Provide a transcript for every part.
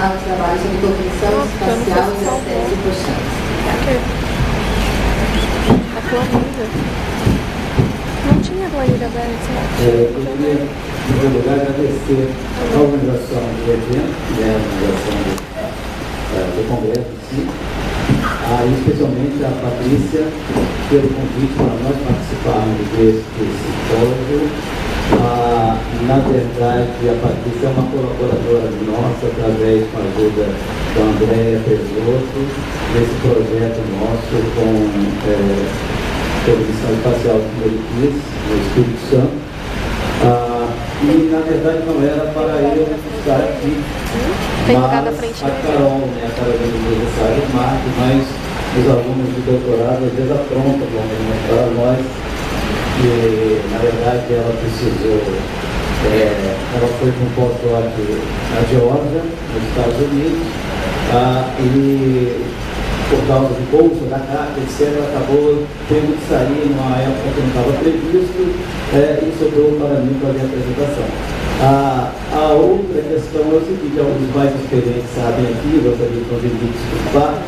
Nacional de Trabalho sobre Cognição Espacial e Estresse Hipochâmico. A planilha. Não tinha planilha aberta. Eu queria, em primeiro lugar, agradecer a organização do evento, a organização do Congresso em si, especialmente a Patrícia, pelo convite para nós participarmos deste simpósio. Na verdade, a Patrícia é uma colaboradora nossa, através com a ajuda da Andréia Presoto, nesse projeto nosso com Cognição Espacial de Moriquis, no Espírito Santo. E, na verdade, não era para eu estar aqui, mas a Carol, a Carolina do Universitário de Marcos, mas os alunos de doutorado às vezes aprontam para mostrar a nós que, na verdade, ela precisou, ela foi para um pós-doc na Geórgia, nos Estados Unidos, e por causa do bolso, da carta, etc., ela acabou tendo que sair numa época que não estava previsto, e sobrou para mim fazer a apresentação. A outra questão é o seguinte: alguns mais experientes sabem aqui, eu gostaria de desculpar,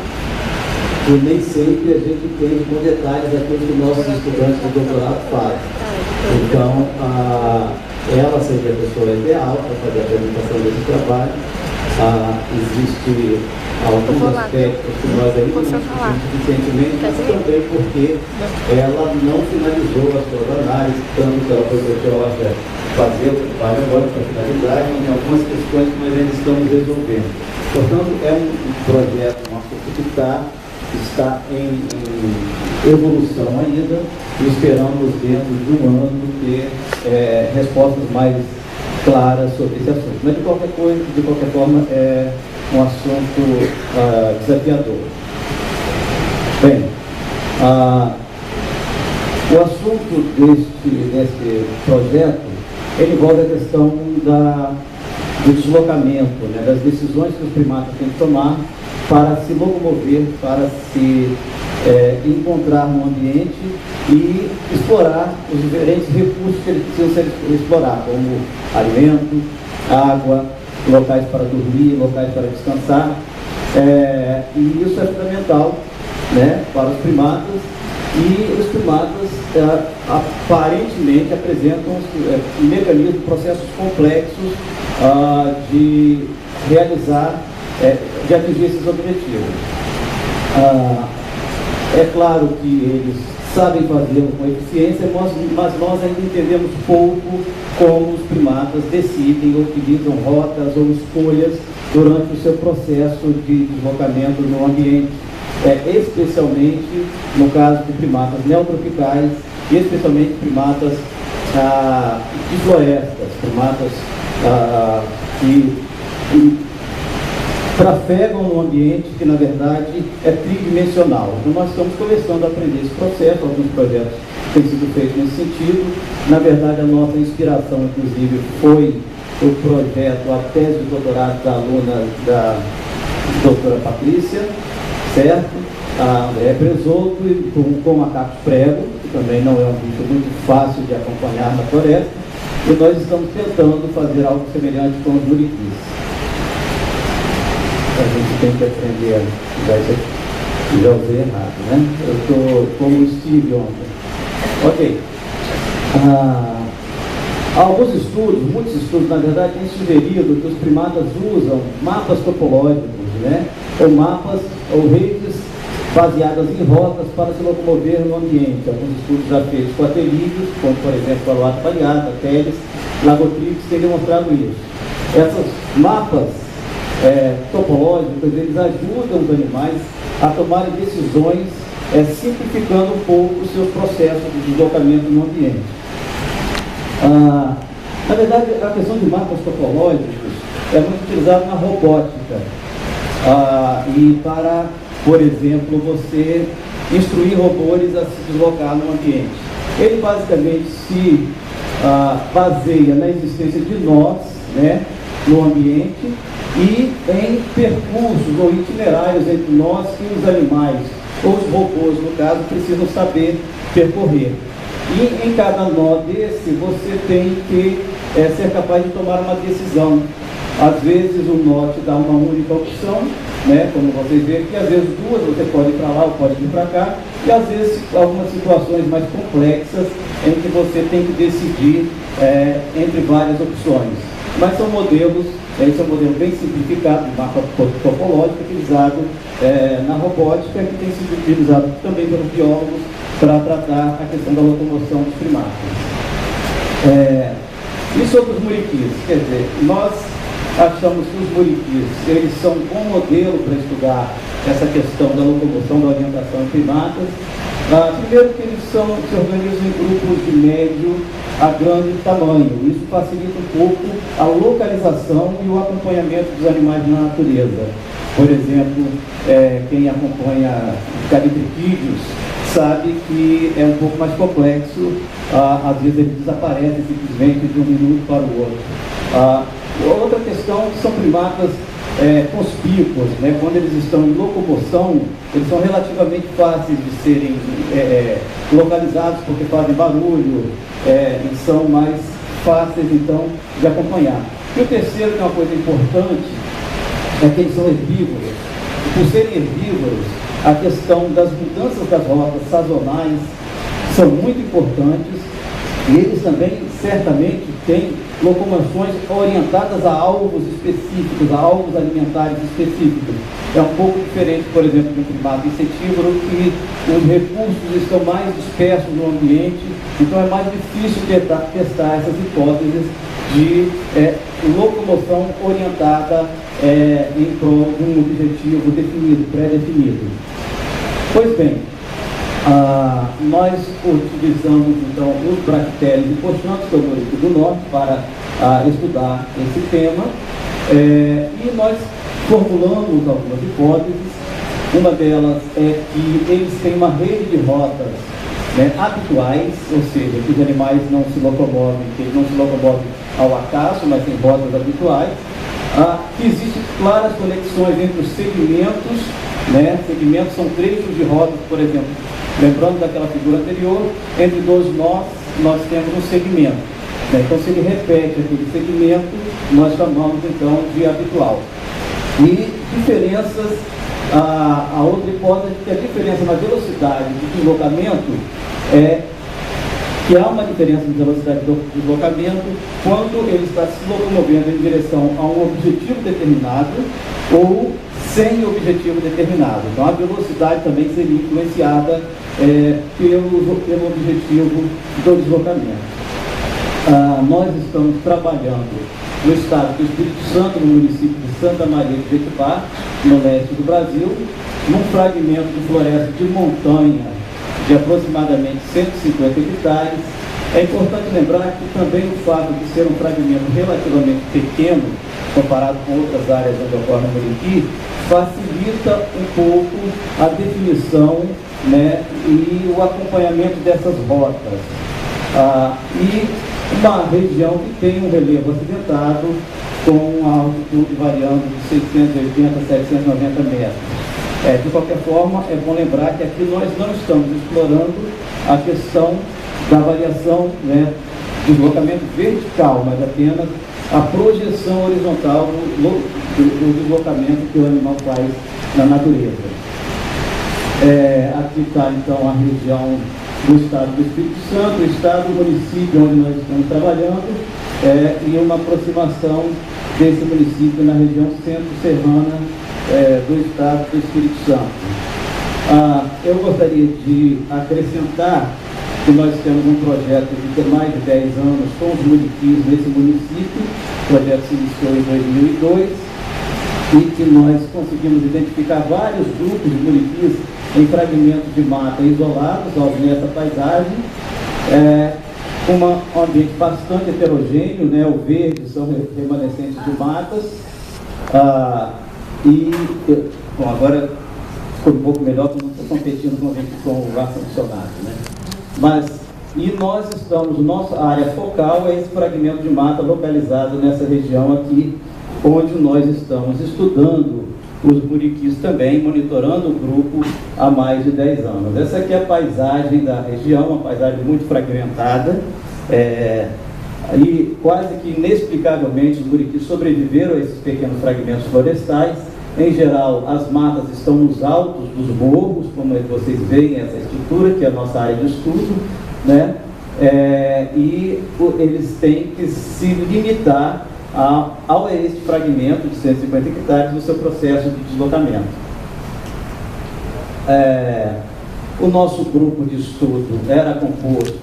que nem sempre a gente entende com detalhes aquilo que nossos estudantes de doutorado fazem. Então, ela seria a pessoa ideal para fazer a apresentação desse trabalho. Existe alguns aspectos que nós ainda não discutimos suficientemente, mas também porque ela não finalizou as suas análises, tanto que ela foi para a Geórgia fazer o trabalho agora para finalidade, e algumas questões que nós ainda estamos resolvendo. Portanto, é um projeto nosso que está em evolução ainda, e esperamos dentro de um ano ter respostas mais claras sobre esse assunto. Mas de qualquer forma, é um assunto desafiador. Bem, o assunto deste projeto, ele envolve a questão do deslocamento, das decisões que os primatas têm que tomar para se locomover, para se encontrar no ambiente e explorar os diferentes recursos que eles precisam explorar, como alimento, água, locais para dormir, locais para descansar. E isso é fundamental, para os primatas, e os primatas aparentemente apresentam mecanismos, processos complexos de realizar, de atingir esses objetivos. É claro que eles sabem fazê-lo com eficiência, mas nós ainda entendemos pouco como os primatas decidem, utilizam rotas ou escolhas durante o seu processo de deslocamento no ambiente, especialmente no caso de primatas neotropicais, e especialmente primatas de florestas, primatas que trafegam num ambiente que, na verdade, é tridimensional. Então, nós estamos começando a aprender esse processo, alguns projetos têm sido feitos nesse sentido. Na verdade, a nossa inspiração, inclusive, foi o projeto, a tese de doutorado da aluna da doutora Patrícia, certo? A Andréia Presoto, com macacos prego, que também não é um bicho muito fácil de acompanhar na floresta, e nós estamos tentando fazer algo semelhante com os muriquis. A gente tem que aprender a usar isso aqui. Já usei errado, Eu estou como o Steve ontem. Ok. Alguns estudos, muitos estudos, na verdade, têm sugerido que os primatas usam mapas topológicos, ou mapas ou redes baseadas em rotas para se locomover no ambiente. Alguns estudos já feitos com atelídeos, como, por exemplo, a Loata Baleata, Teles, Lagotrix, têm demonstrado isso. Essas mapas topológicos, eles ajudam os animais a tomarem decisões, simplificando um pouco os seus processos de deslocamento no ambiente. Na verdade, a questão de mapas topológicos é muito utilizada na robótica, e para, por exemplo, você instruir robôs a se deslocar no ambiente. Ele basicamente se baseia na existência de nós, no ambiente, e em percursos ou itinerários entre nós e os animais, ou os robôs, no caso, precisam saber percorrer. E em cada nó desse, você tem que ser capaz de tomar uma decisão. Às vezes o norte dá uma única opção, né, como vocês veem aqui, às vezes duas, você pode ir para lá ou pode ir para cá, e às vezes algumas situações mais complexas em que você tem que decidir entre várias opções. Mas são modelos, esse é um modelo bem simplificado, de mapa topológico, utilizado na robótica, que tem sido utilizado também pelos biólogos para tratar a questão da locomoção dos primatas. E sobre os muriquis, quer dizer, nós achamos que os muriquis, eles são um bom modelo para estudar essa questão da locomoção, da orientação em primatas. Primeiro que eles se organizam em grupos de médio a grande tamanho. Isso facilita um pouco a localização e o acompanhamento dos animais na natureza. Por exemplo, quem acompanha calibripídeos sabe que é um pouco mais complexo, às vezes eles desaparecem simplesmente de um minuto para o outro. Outra questão são primatas conspícuos, né? Quando eles estão em locomoção, eles são relativamente fáceis de serem localizados porque fazem barulho e são mais fáceis então de acompanhar. E o terceiro, que é uma coisa importante, é que eles são herbívoros. Por serem herbívoros, a questão das mudanças das rotas sazonais são muito importantes, e eles também certamente têm locomoções orientadas a alvos específicos, a alvos alimentares específicos. É um pouco diferente, por exemplo, de um primata insetívoro, que os recursos estão mais dispersos no ambiente, então é mais difícil testar essas hipóteses de locomoção orientada em prol de um objetivo definido, pré-definido. Pois bem, nós utilizamos então os bractérios hipoxantes do Muriqui do Norte para estudar esse tema, e nós formulamos algumas hipóteses. Uma delas é que eles têm uma rede de rotas habituais, ou seja, que os animais não se locomovem, que eles não se locomovem ao acaso, mas têm rotas habituais. Que existem claras conexões entre os segmentos, segmentos são trechos de rotas, por exemplo, lembrando daquela figura anterior, entre dois nós temos um segmento. Então, se ele repete aquele segmento, nós chamamos então de habitual. E diferenças, a outra hipótese é que a diferença na velocidade de deslocamento que há uma diferença de velocidade de deslocamento quando ele está se locomovendo em direção a um objetivo determinado ou sem objetivo determinado. Então, a velocidade também seria influenciada pelo objetivo do deslocamento. Nós estamos trabalhando no estado do Espírito Santo, no município de Santa Maria de Jetibá, no leste do Brasil, num fragmento de floresta de montanha de aproximadamente 150 hectares. É importante lembrar que também o fato de ser um fragmento relativamente pequeno, comparado com outras áreas onde ocorre o Muriqui, facilita um pouco a definição e o acompanhamento dessas rotas. E uma região que tem um relevo acidentado, com a altitude variando de 680 a 790 metros. De qualquer forma, é bom lembrar que aqui nós não estamos explorando a questão da variação de deslocamento vertical, mas apenas a projeção horizontal do deslocamento que o animal faz na natureza. Aqui está então a região do estado do Espírito Santo, o estado, o município onde nós estamos trabalhando, e uma aproximação desse município na região centro-serrana do estado do Espírito Santo. Eu gostaria de acrescentar que nós temos um projeto de ter mais de 10 anos com os muriquis nesse município. O projeto se iniciou em 2002 e que nós conseguimos identificar vários grupos de muriquis em fragmentos de mata isolados, nessa paisagem, com um ambiente bastante heterogêneo, o verde são remanescentes de matas, bom, agora ficou um pouco melhor, porque não estou competindo com o ar-condicionado, e nós estamos, nossa área focal é esse fragmento de mata localizado nessa região aqui, onde nós estamos estudando os muriquis também, monitorando o grupo há mais de 10 anos. Essa aqui é a paisagem da região, uma paisagem muito fragmentada, E quase que inexplicavelmente os muriquis sobreviveram a esses pequenos fragmentos florestais. Em geral, as matas estão nos altos dos morros, como vocês veem essa estrutura, que é a nossa área de estudo, né? E eles têm que se limitar a este fragmento de 150 hectares no seu processo de deslocamento. O nosso grupo de estudo era composto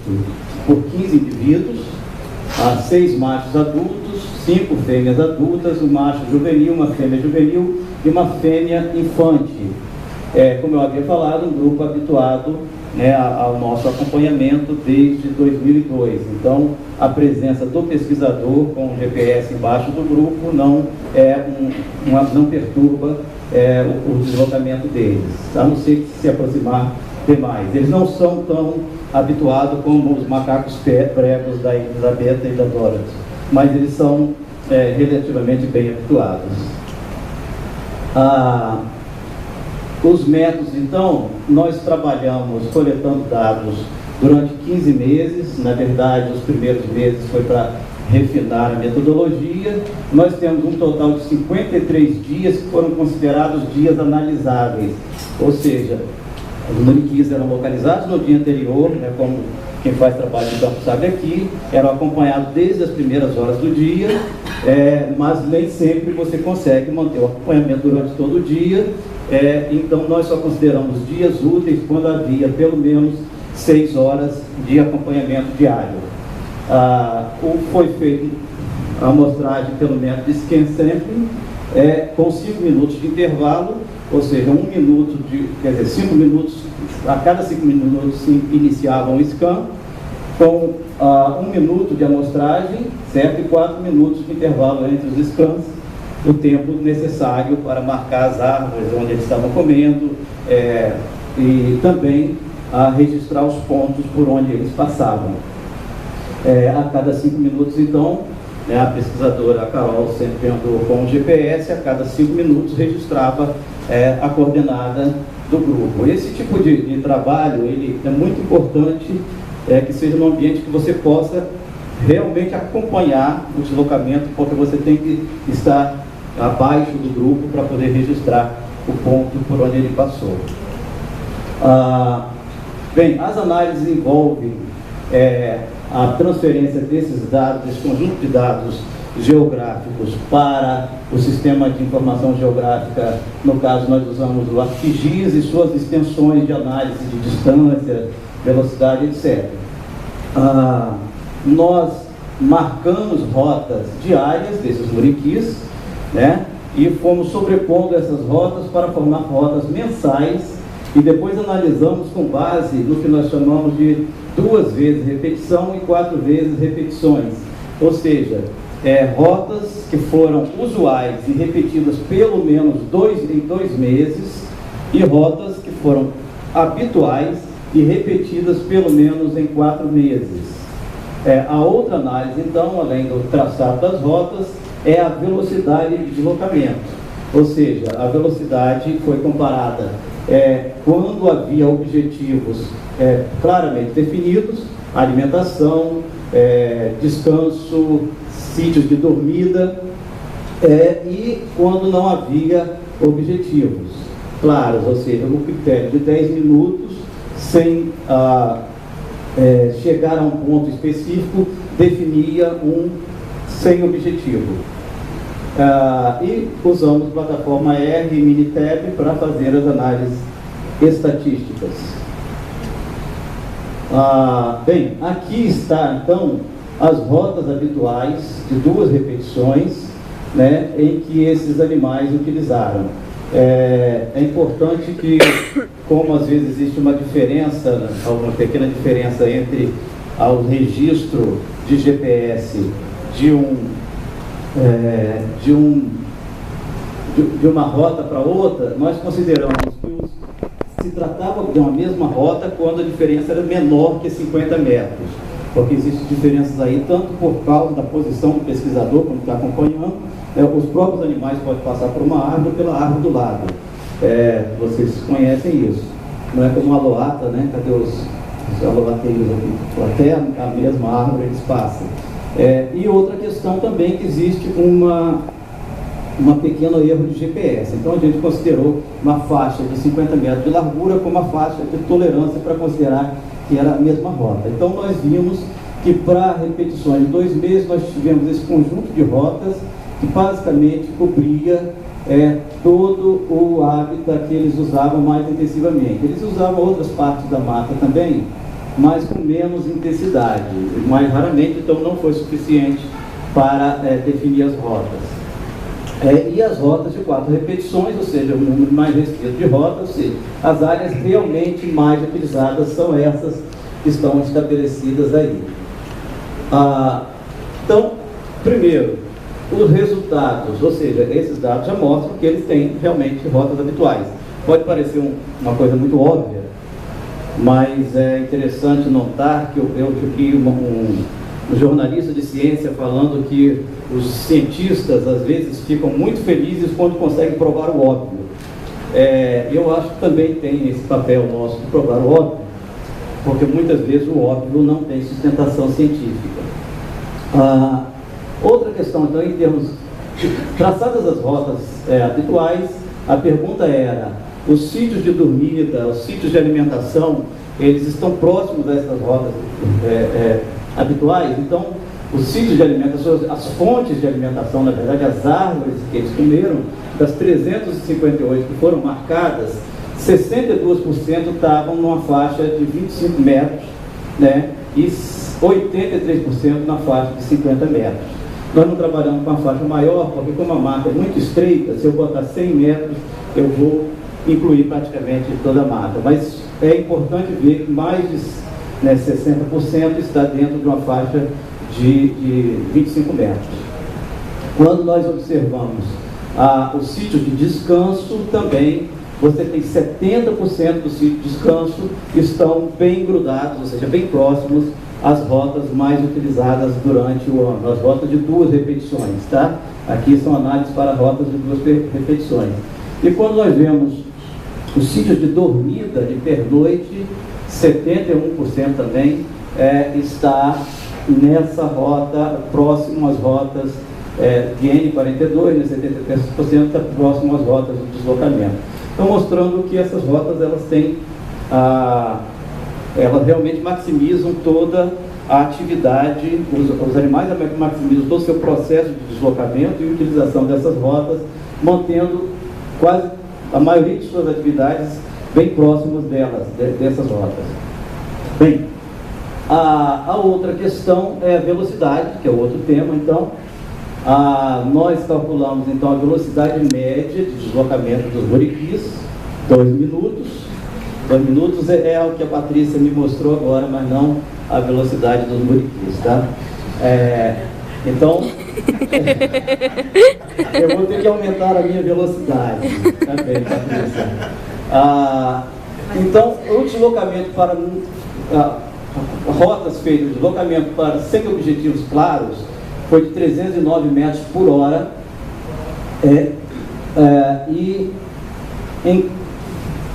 por 15 indivíduos, 6 machos adultos, 5 fêmeas adultas, um macho juvenil, uma fêmea juvenil e uma fêmea infante. Como eu havia falado, um grupo habituado, né, ao nosso acompanhamento desde 2002. Então, a presença do pesquisador com o GPS embaixo do grupo não perturba o deslocamento deles, a não ser que se aproximar demais. Eles não são tão habituados como os macacos pregos da Elizabeth e da Dorothy, mas eles são relativamente bem habituados. Os métodos, então, nós trabalhamos coletando dados durante 15 meses. Na verdade, os primeiros meses foi para refinar a metodologia. Nós temos um total de 53 dias que foram considerados dias analisáveis, ou seja, os muriquis eram localizados no dia anterior, né, como quem faz trabalho de campo sabe aqui, eram acompanhados desde as primeiras horas do dia, mas nem sempre você consegue manter o acompanhamento durante todo o dia. Então nós só consideramos dias úteis quando havia pelo menos 6 horas de acompanhamento diário. Foi feita a amostragem pelo método de scan sampling, com 5 minutos de intervalo, ou seja, 5 minutos, a cada 5 minutos se iniciava um scan, com 1 minuto de amostragem, certo? E 4 minutos de intervalo entre os scans, o tempo necessário para marcar as árvores onde eles estavam comendo, e também registrar os pontos por onde eles passavam. A cada 5 minutos, então, a pesquisadora, a Carol, sempre andou com o GPS, a cada 5 minutos registrava a coordenada do grupo. Esse tipo de trabalho, ele é muito importante que seja num ambiente que você possa realmente acompanhar o deslocamento, porque você tem que estar abaixo do grupo para poder registrar o ponto por onde ele passou. Bem, as análises envolvem a transferência desses dados, desse conjunto de dados geográficos para o sistema de informação geográfica. No caso, nós usamos o ArcGIS e suas extensões de análise de distância, velocidade, etc. Nós marcamos rotas diárias desses muriquis, né, e fomos sobrepondo essas rotas para formar rotas mensais, e depois analisamos com base no que nós chamamos de 2 vezes repetição e 4 vezes repetições, ou seja, rotas que foram usuais e repetidas pelo menos em 2 meses, e rotas que foram habituais e repetidas pelo menos em 4 meses. A outra análise, então, além do traçado das rotas, é a velocidade de deslocamento, ou seja, a velocidade foi comparada quando havia objetivos claramente definidos, alimentação, descanso, sítios de dormida, e quando não havia objetivos claros, ou seja, o critério de 10 minutos sem chegar a um ponto específico definia um sem objetivo. E usamos plataforma R e Minitab para fazer as análises estatísticas. Bem, aqui está então as rotas habituais de 2 repetições, né, em que esses animais utilizaram. É importante que, como às vezes existe uma diferença, uma pequena diferença entre o registro de GPS de uma rota para outra, nós consideramos que se tratava de uma mesma rota quando a diferença era menor que 50 metros, porque existem diferenças aí tanto por causa da posição do pesquisador quando está acompanhando, os próprios animais podem passar por uma árvore ou pela árvore do lado. Vocês conhecem isso. Não é como uma aloata, né? Cadê os aloateiros aqui? Até a mesma árvore eles passam. E outra questão também que existe uma pequeno erro de GPS. Então a gente considerou uma faixa de 50 metros de largura como uma faixa de tolerância para considerar que era a mesma rota. Então nós vimos que para repetições de 2 meses nós tivemos esse conjunto de rotas que basicamente cobria todo o hábitat que eles usavam mais intensivamente. Eles usavam outras partes da mata também, mas com menos intensidade, mais raramente, então não foi suficiente para definir as rotas. E as rotas de 4 repetições, ou seja, um número mais restrito de rotas, ou seja, as áreas realmente mais utilizadas são essas que estão estabelecidas aí. Então, primeiro, os resultados, ou seja, esses dados já mostram que eles têm realmente rotas habituais. Pode parecer uma coisa muito óbvia, mas é interessante notar que eu vi um jornalista de ciência falando que os cientistas às vezes ficam muito felizes quando conseguem provar o óbvio. Eu acho que também tem esse papel nosso de provar o óbvio, porque muitas vezes o óbvio não tem sustentação científica. Outra questão, então, em termos de traçadas as rotas habituais, a pergunta era: os sítios de dormida, os sítios de alimentação, eles estão próximos dessas rotas habituais? Então, os sítios de alimentação, as fontes de alimentação, na verdade, as árvores que eles comeram, das 358 que foram marcadas, 62% estavam numa faixa de 25 metros, né, e 83% na faixa de 50 metros. Nós não trabalhamos com a faixa maior, porque como a mata é muito estreita, se eu botar 100 metros, eu vou incluir praticamente toda a mata. Mas é importante ver que mais de 60% está dentro de uma faixa de 25 metros. Quando nós observamos os sítios de descanso, também você tem 70% dos sítios de descanso que estão bem grudados, ou seja, bem próximos às rotas mais utilizadas durante o ano, as rotas de 2 repetições, tá? Aqui são análises para rotas de 2 repetições. E quando nós vemos os sítios de dormida, de pernoite, 71% também está nessa rota, próximo às rotas de N42, 73% está próximo às rotas de deslocamento. Então, mostrando que essas rotas, elas têm elas realmente maximizam toda a atividade, os animais maximizam todo o seu processo de deslocamento e utilização dessas rotas, mantendo quase a maioria de suas atividades bem próximas dessas rotas. Bem, a outra questão é a velocidade, que é outro tema. Então, nós calculamos então a velocidade média de deslocamento dos muriquis, 2 minutos. 2 minutos é o que a Patrícia me mostrou agora, mas não a velocidade dos muriquis, tá? Então, eu vou ter que aumentar a minha velocidade também, Patrícia. Então, o deslocamento para rotas feitas, deslocamento para sem objetivos claros, foi de 309 metros por hora.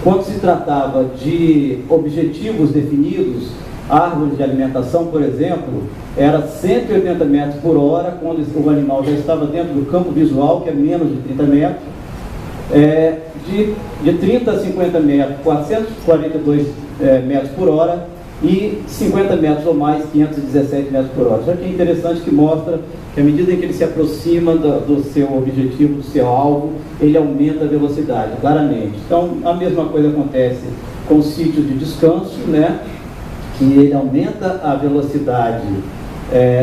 Quando se tratava de objetivos definidos, árvores de alimentação, por exemplo, era 180 metros por hora, quando o animal já estava dentro do campo visual, que é menos de 30 metros. De 30 a 50 metros, 442 metros por hora, e 50 metros ou mais, 517 metros por hora. Isso aqui é interessante, que mostra que à medida em que ele se aproxima do seu objetivo, do seu alvo, ele aumenta a velocidade, claramente. Então, a mesma coisa acontece com o sítio de descanso, né? Que ele aumenta a velocidade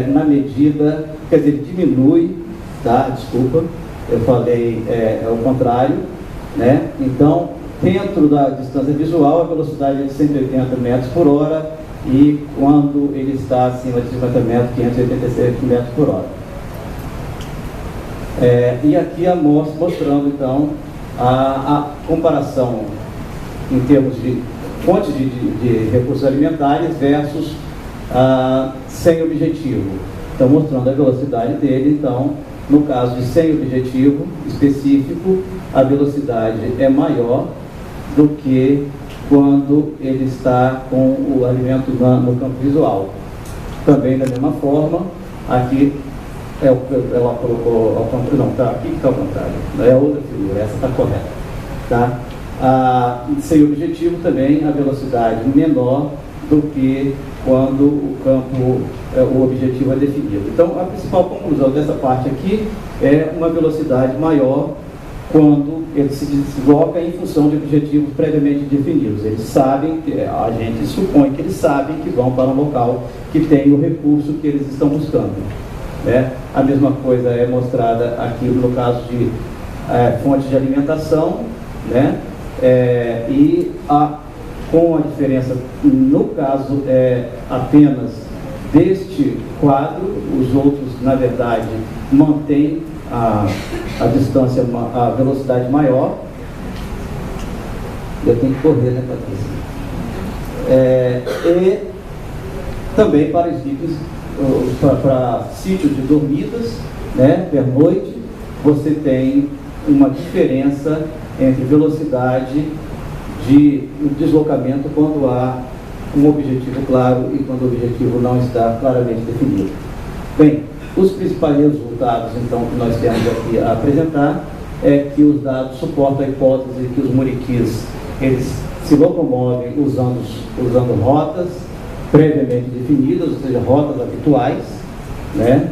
na medida, quer dizer, ele diminui, tá? Desculpa, eu falei ao contrário, né? Então, dentro da distância visual, a velocidade é de 180 metros por hora, e quando ele está acima de 50 metros, 586 metros por hora. E aqui a mostrando então a comparação em termos de fontes de recursos alimentares versus sem objetivo. Então, mostrando a velocidade dele. Então, no caso de sem objetivo específico, a velocidade é maior do que quando ele está com o alimento no campo visual. Também, da mesma forma, aqui ela colocou ao contrário, não, tá, aqui que está ao contrário, é outra figura, essa está correta, tá? Sem objetivo também a velocidade menor do que quando o campo, o objetivo é definido. Então, a principal conclusão dessa parte aqui é uma velocidade maior quando ele se desloca em função de objetivos previamente definidos. Eles sabem, a gente supõe que eles sabem que vão para um local que tem o recurso que eles estão buscando, né? A mesma coisa é mostrada aqui no caso de fontes de alimentação, né? Com a diferença, no caso apenas deste quadro, os outros, na verdade, mantêm a distância, a velocidade maior. Eu tenho que correr, né, Patrícia? E também para os itens, para sítios de dormidas, né, pernoite, você tem uma diferença entre velocidade de deslocamento quando há um objetivo claro e quando o objetivo não está claramente definido. Bem, os principais resultados, então, que nós temos aqui a apresentar é que os dados suportam a hipótese que os muriquis, eles se locomovem usando rotas previamente definidas, ou seja, rotas habituais, né?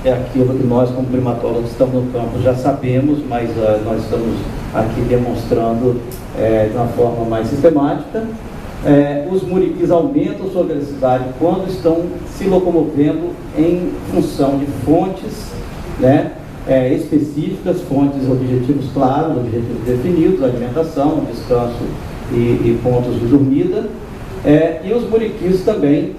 É aquilo que nós, como primatólogos, estamos no campo, já sabemos, mas nós estamos aqui demonstrando de uma forma mais sistemática. Os muriquis aumentam sua velocidade quando estão se locomovendo em função de fontes, né, específicas, fontes, objetivos claros, objetivos definidos, alimentação, descanso e pontos de dormida. E os muriquis também,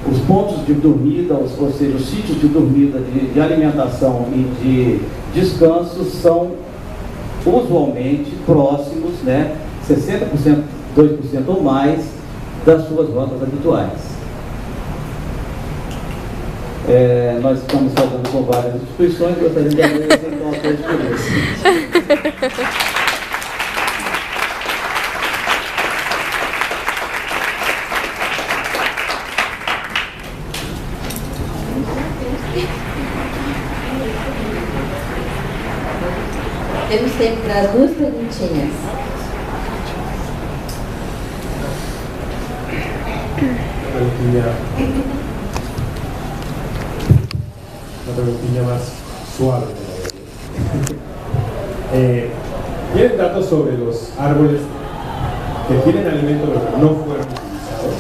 os pontos de dormida, ou seja, os sítios de dormida, de alimentação e de descanso são usualmente próximos, né, 60%, 2% ou mais das suas rotas habituais. Nós estamos falando com várias instituições, gostaria de agradecer então a todos por isso. Temos tempo para 2 perguntinhas. Una preguntilla más suave. ¿Tienen datos sobre los árboles que tienen alimento pero que no fueron utilizados?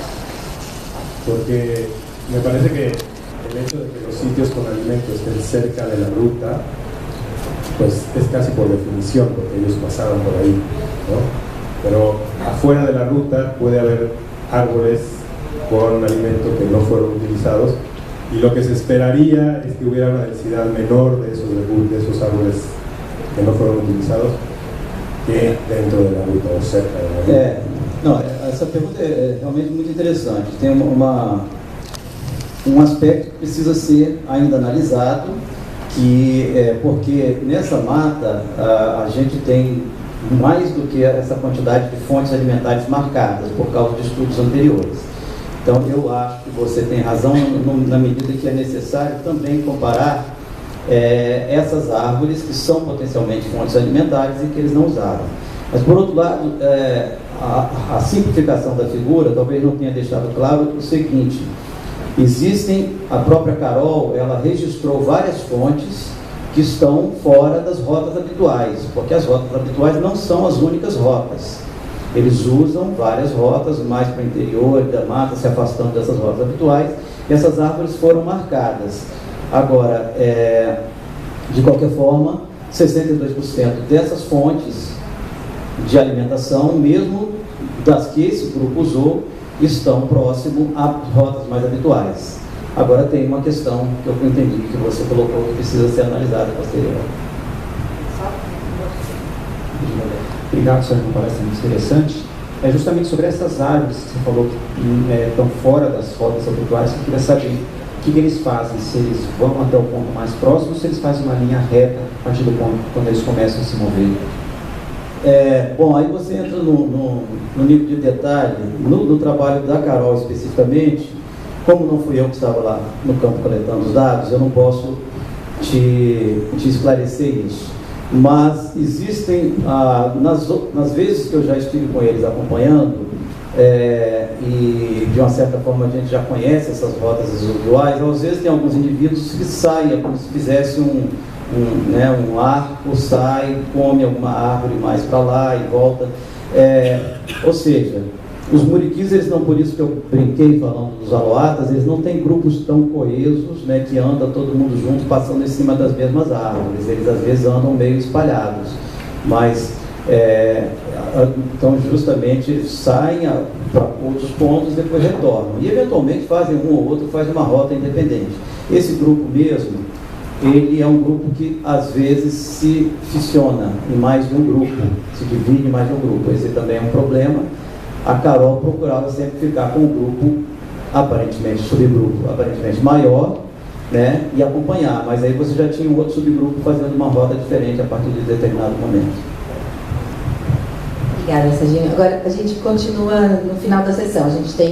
Porque me parece que el hecho de que los sitios con alimento estén cerca de la ruta, pues es casi por definición, porque ellos pasaban por ahí, ¿no? Pero afuera de la ruta puede haber árboles con alimento que no fueron utilizados, y lo que se esperaría es que hubiera una densidad menor de esos árboles que no fueron utilizados que dentro de la ruta ou cerca da ruta. Não, essa pergunta é realmente muito interessante. Tem um aspecto que precisa ser ainda analisado, porque nessa mata a gente tem mais do que essa quantidade de fontes alimentares marcadas por causa de estudos anteriores. Então eu acho que você tem razão na medida que é necessário também comparar essas árvores que são potencialmente fontes alimentares e que eles não usaram. Mas por outro lado, a simplificação da figura talvez não tenha deixado claro o seguinte: a própria Carol, ela registrou várias fontes que estão fora das rotas habituais, porque as rotas habituais não são as únicas rotas. Eles usam várias rotas mais para o interior da mata, se afastando dessas rotas habituais, e essas árvores foram marcadas. Agora, de qualquer forma, 62% dessas fontes de alimentação, mesmo das que esse grupo usou, estão próximo a rotas mais habituais. Agora tem uma questão que eu entendi que você colocou que precisa ser analisada posteriormente. Obrigado, senhor, me parece muito interessante. É justamente sobre essas árvores que você falou que estão fora das rotas habituais, que eu queria saber o que eles fazem, se eles vão até o ponto mais próximo, ou se eles fazem uma linha reta a partir do ponto quando eles começam a se mover. Bom, aí você entra no nível de detalhe, no trabalho da Carol especificamente, Como não fui eu que estava lá no campo coletando os dados, eu não posso te esclarecer isso. Mas existem, nas vezes que eu já estive com eles acompanhando, e de uma certa forma a gente já conhece essas rotas usuais, às vezes tem alguns indivíduos que saem, como se fizesse um arco, sai, come alguma árvore mais para lá e volta. Ou seja, os muriquis, eles não, por isso que eu brinquei falando dos aloatas, eles não têm grupos tão coesos, né, que anda todo mundo junto passando em cima das mesmas árvores. Eles às vezes andam meio espalhados, mas então justamente eles saem para outros pontos e depois retornam. E eventualmente fazem um ou outro, faz uma rota independente. Esse grupo mesmo, ele é um grupo que às vezes se fisiona em mais de um grupo, se divide em mais de um grupo. Esse também é um problema. A Carol procurava sempre ficar com um grupo, aparentemente, subgrupo aparentemente maior, né, e acompanhar, mas aí você já tinha um outro subgrupo fazendo uma rota diferente a partir de determinado momento. Obrigada, Serginho. Agora a gente continua no final da sessão. A gente tem